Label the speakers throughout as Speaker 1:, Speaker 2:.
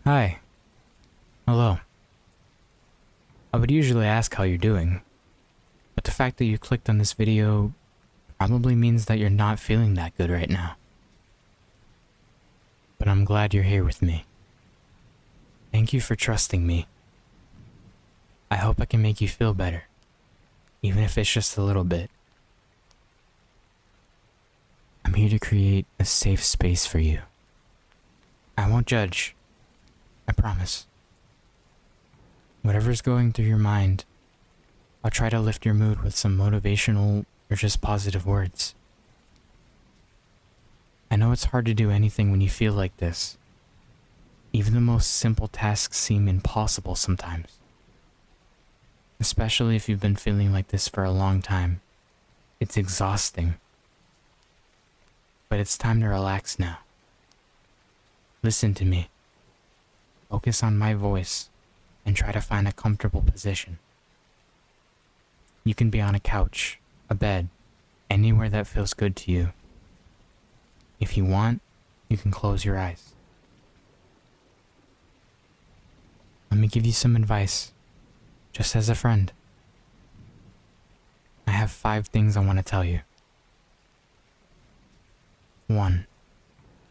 Speaker 1: Hi. Hello. I would usually ask how you're doing, but the fact that you clicked on this video probably means that you're not feeling that good right now. But I'm glad you're here with me. Thank you for trusting me. I hope I can make you feel better, even if it's just a little bit. I'm here to create a safe space for you. I won't judge. I promise. Whatever's going through your mind, I'll try to lift your mood with some motivational or just positive words. I know it's hard to do anything when you feel like this. Even the most simple tasks seem impossible sometimes. Especially if you've been feeling like this for a long time. It's exhausting. But it's time to relax now. Listen to me. Focus on my voice and try to find a comfortable position. You can be on a couch, a bed, anywhere that feels good to you. If you want, you can close your eyes. Let me give you some advice, just as a friend. I have 5 things I want to tell you. 1.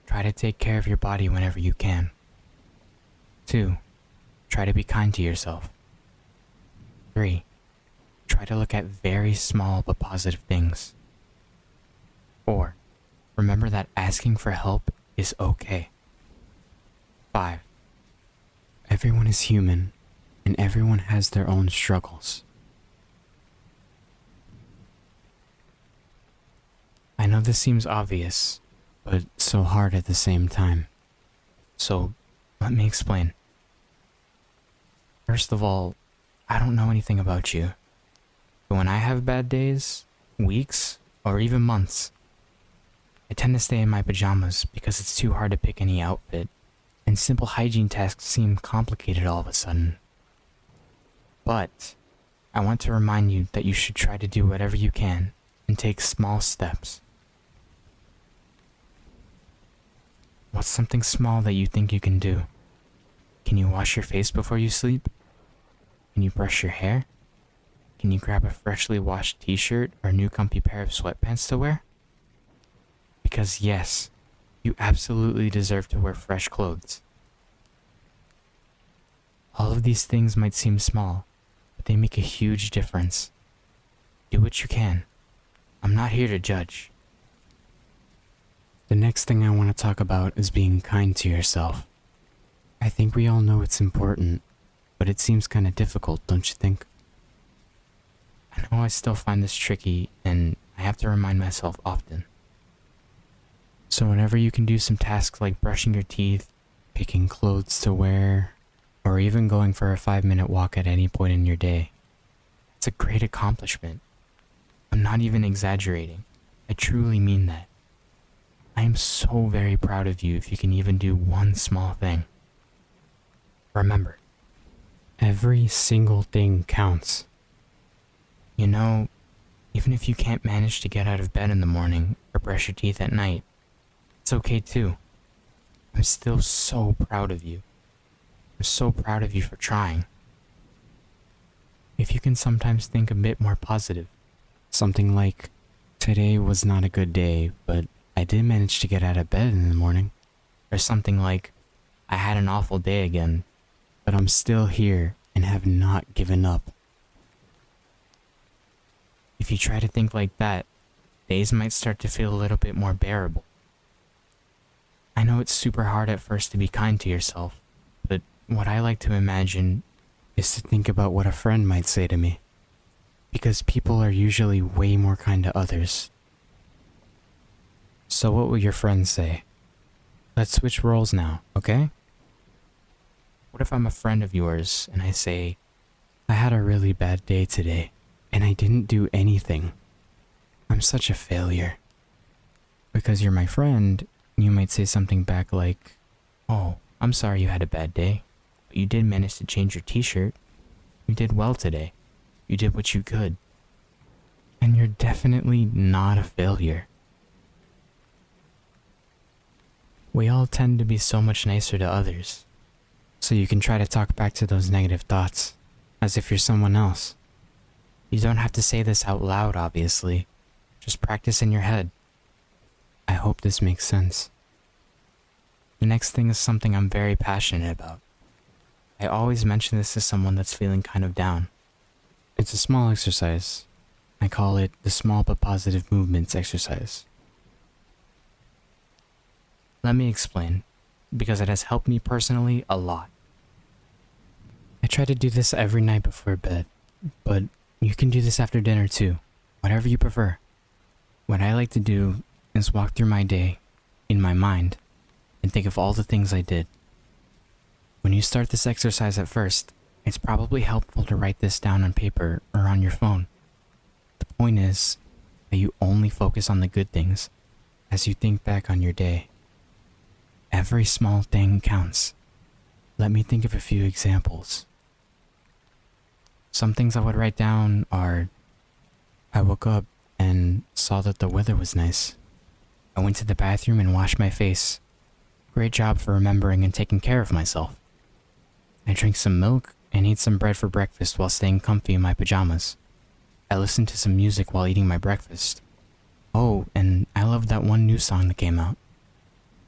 Speaker 1: Try to take care of your body whenever you can. 2. Try to be kind to yourself. 3. Try to look at very small but positive things. 4. Remember that asking for help is okay. 5. Everyone is human, and everyone has their own struggles. I know this seems obvious, but so hard at the same time. So, let me explain. First of all, I don't know anything about you. But when I have bad days, weeks, or even months, I tend to stay in my pajamas because it's too hard to pick any outfit, and simple hygiene tasks seem complicated all of a sudden. But I want to remind you that you should try to do whatever you can and take small steps. What's something small that you think you can do? Can you wash your face before you sleep? Can you brush your hair? Can you grab a freshly washed t-shirt or a new comfy pair of sweatpants to wear? Because yes, you absolutely deserve to wear fresh clothes. All of these things might seem small, but they make a huge difference. Do what you can. I'm not here to judge. The next thing I want to talk about is being kind to yourself. I think we all know it's important, but it seems kind of difficult, don't you think? I know I still find this tricky, and I have to remind myself often. So whenever you can do some tasks like brushing your teeth, picking clothes to wear, or even going for a 5-minute walk at any point in your day, it's a great accomplishment. I'm not even exaggerating. I truly mean that. I am so very proud of you if you can even do one small thing. Remember, every single thing counts. You know, even if you can't manage to get out of bed in the morning or brush your teeth at night, it's okay too. I'm still so proud of you. I'm so proud of you for trying. If you can sometimes think a bit more positive, something like, today was not a good day, but I did manage to get out of bed in the morning. Or something like, I had an awful day again, but I'm still here and have not given up. If you try to think like that, days might start to feel a little bit more bearable. I know it's super hard at first to be kind to yourself, but what I like to imagine is to think about what a friend might say to me. Because people are usually way more kind to others. So what will your friends say? Let's switch roles now, okay? What if I'm a friend of yours and I say, I had a really bad day today and I didn't do anything. I'm such a failure. Because you're my friend, you might say something back like, oh, I'm sorry you had a bad day, but you did manage to change your t-shirt. You did well today. You did what you could. And you're definitely not a failure. We all tend to be so much nicer to others. So you can try to talk back to those negative thoughts, as if you're someone else. You don't have to say this out loud, obviously. Just practice in your head. I hope this makes sense. The next thing is something I'm very passionate about. I always mention this to someone that's feeling kind of down. It's a small exercise. I call it the small but positive movements exercise. Let me explain, because it has helped me personally a lot. I try to do this every night before bed, but you can do this after dinner too, whatever you prefer. What I like to do is walk through my day in my mind and think of all the things I did. When you start this exercise at first, it's probably helpful to write this down on paper or on your phone. The point is that you only focus on the good things as you think back on your day. Every small thing counts. Let me think of a few examples. Some things I would write down are: I woke up and saw that the weather was nice. I went to the bathroom and washed my face. Great job for remembering and taking care of myself. I drank some milk and ate some bread for breakfast while staying comfy in my pajamas. I listened to some music while eating my breakfast. Oh, and I loved that one new song that came out.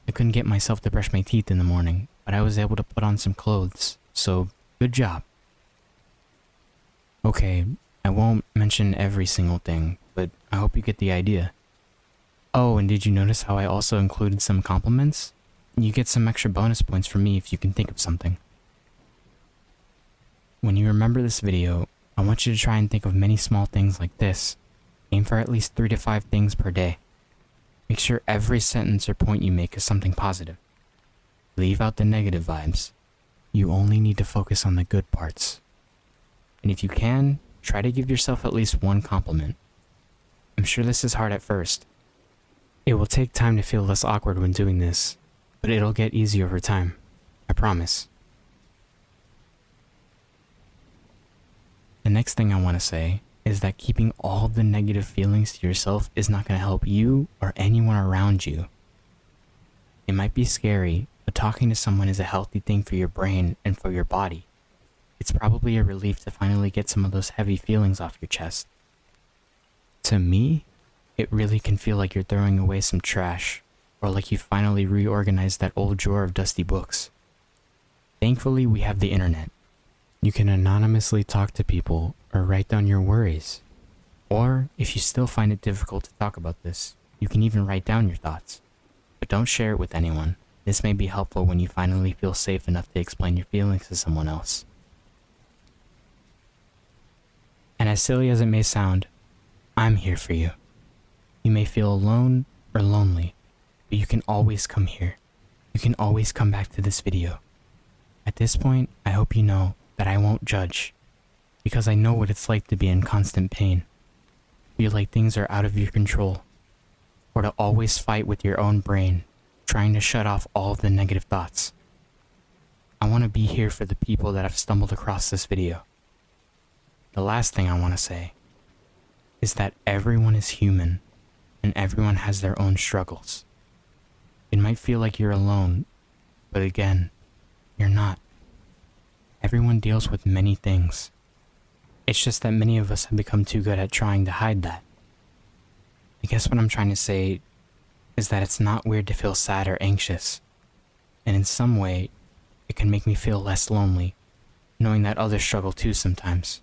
Speaker 1: I couldn't get myself to brush my teeth in the morning, but I was able to put on some clothes, so good job. Okay, I won't mention every single thing, but I hope you get the idea. Oh, and did you notice how I also included some compliments? You get some extra bonus points from me if you can think of something. When you remember this video, I want you to try and think of many small things like this. Aim for at least 3 to 5 things per day. Make sure every sentence or point you make is something positive. Leave out the negative vibes. You only need to focus on the good parts. And if you can, try to give yourself at least one compliment. I'm sure this is hard at first. It will take time to feel less awkward when doing this, but it'll get easy over time. I promise. The next thing I want to say is that keeping all the negative feelings to yourself is not going to help you or anyone around you. It might be scary, but talking to someone is a healthy thing for your brain and for your body. It's probably a relief to finally get some of those heavy feelings off your chest. To me, it really can feel like you're throwing away some trash, or like you finally reorganized that old drawer of dusty books. Thankfully, we have the internet. You can anonymously talk to people or write down your worries. Or, if you still find it difficult to talk about this, you can even write down your thoughts. But don't share it with anyone. This may be helpful when you finally feel safe enough to explain your feelings to someone else. And as silly as it may sound, I'm here for you. You may feel alone or lonely, but you can always come here. You can always come back to this video. At this point, I hope you know that I won't judge, because I know what it's like to be in constant pain, feel like things are out of your control, or to always fight with your own brain, trying to shut off all of the negative thoughts. I want to be here for the people that have stumbled across this video. The last thing I want to say is that everyone is human and everyone has their own struggles. It might feel like you're alone, but again, you're not. Everyone deals with many things. It's just that many of us have become too good at trying to hide that. I guess what I'm trying to say is that it's not weird to feel sad or anxious, and in some way, it can make me feel less lonely, knowing that others struggle too sometimes.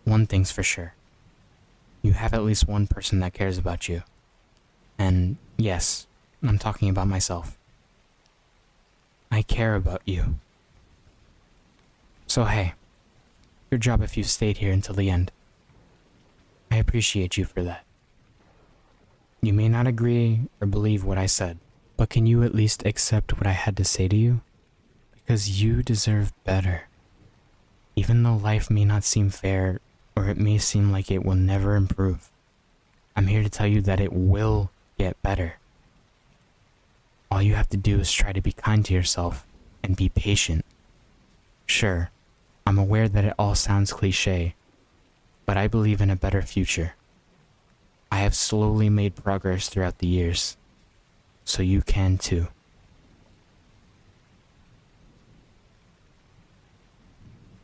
Speaker 1: One thing's for sure. You have at least one person that cares about you. And yes, I'm talking about myself. I care about you. So hey, good job if you stayed here until the end. I appreciate you for that. You may not agree or believe what I said, but can you at least accept what I had to say to you? Because you deserve better. Even though life may not seem fair, or it may seem like it will never improve, I'm here to tell you that it will get better. All you have to do is try to be kind to yourself and be patient. Sure, I'm aware that it all sounds cliche, but I believe in a better future. I have slowly made progress throughout the years, so you can too.